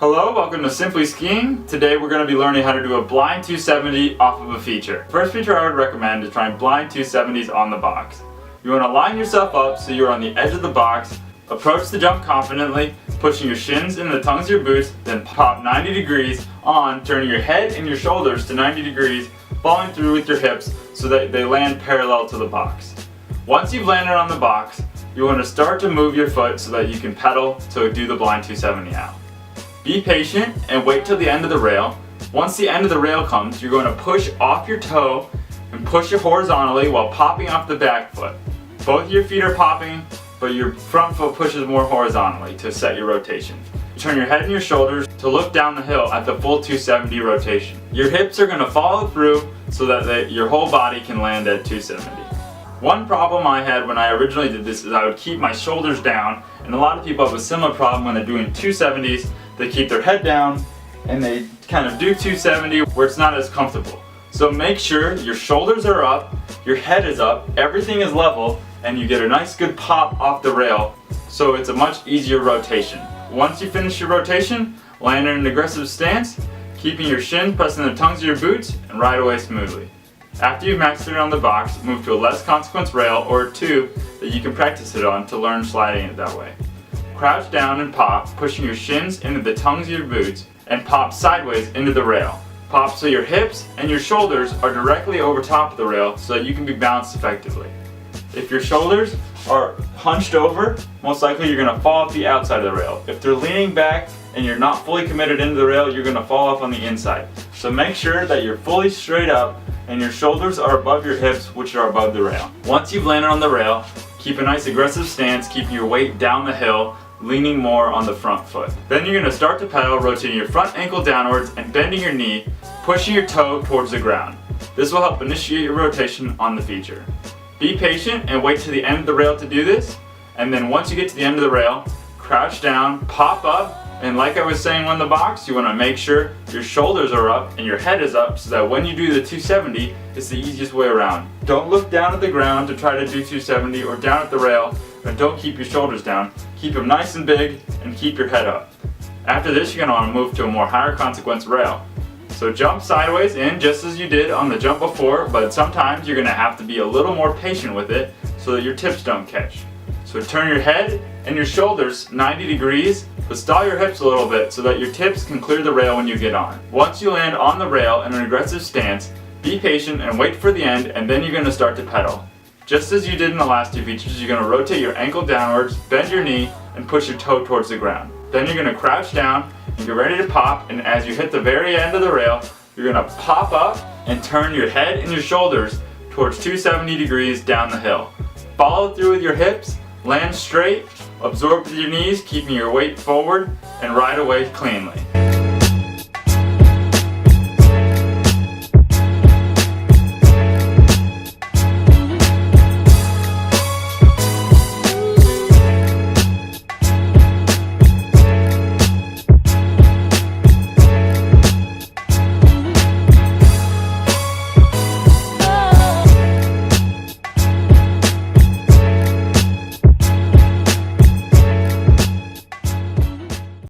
Hello, welcome to Simply Skiing. Today we're going to be learning how to do a blind 270 off of a feature. First feature I would recommend is trying blind 270s on the box. You want to line yourself up so you're on the edge of the box, approach the jump confidently, pushing your shins into the tongues of your boots, then pop 90 degrees on, turning your head and your shoulders to 90 degrees, following through with your hips so that they land parallel to the box. Once you've landed on the box, you want to start to move your foot so that you can pedal to do the blind 270 out. Be patient and wait till the end of the rail. Once the end of the rail comes, you're going to push off your toe and push it horizontally while popping off the back foot. Both your feet are popping, but your front foot pushes more horizontally to set your rotation. Turn your head and your shoulders to look down the hill at the full 270 rotation. Your hips are going to follow through so that your whole body can land at 270. One problem I had when I originally did this is I would keep my shoulders down, and a lot of people have a similar problem when they're doing 270s. They keep their head down and they kind of do 270 where it's not as comfortable. So make sure your shoulders are up, your head is up, everything is level, and you get a nice good pop off the rail, so it's a much easier rotation. Once you finish your rotation, land in an aggressive stance, keeping your shins pressing the tongues of your boots, and ride away smoothly. After you've maxed it on the box, move to a less consequence rail or a tube that you can practice it on to learn sliding it that way. Crouch down and pop, pushing your shins into the tongues of your boots, and pop sideways into the rail. Pop so your hips and your shoulders are directly over top of the rail so that you can be balanced effectively. If your shoulders are hunched over, most likely you're going to fall off the outside of the rail. If they're leaning back and you're not fully committed into the rail, you're going to fall off on the inside. So make sure that you're fully straight up and your shoulders are above your hips, which are above the rail. Once you've landed on the rail, keep a nice aggressive stance, keeping your weight down the hill, leaning more on the front foot. Then you're going to start to pedal, rotating your front ankle downwards and bending your knee, pushing your toe towards the ground. This will help initiate your rotation on the feature. Be patient and wait to the end of the rail to do this, and then once you get to the end of the rail, crouch down, pop up, and like I was saying on the box, you want to make sure your shoulders are up and your head is up so that when you do the 270, it's the easiest way around. Don't look down at the ground to try to do 270 or down at the rail, and don't keep your shoulders down. Keep them nice and big and keep your head up. After this, you're going to want to move to a more higher consequence rail. So jump sideways in just as you did on the jump before, but sometimes you're going to have to be a little more patient with it so that your tips don't catch. So turn your head and your shoulders 90 degrees, but stall your hips a little bit so that your tips can clear the rail when you get on. Once you land on the rail in an aggressive stance, be patient and wait for the end, and then you're going to start to pedal. Just as you did in the last two features, you're going to rotate your ankle downwards, bend your knee, and push your toe towards the ground. Then you're going to crouch down and get ready to pop, and as you hit the very end of the rail, you're going to pop up and turn your head and your shoulders towards 270 degrees down the hill. Follow through with your hips, land straight, absorb with your knees, keeping your weight forward, and ride away cleanly.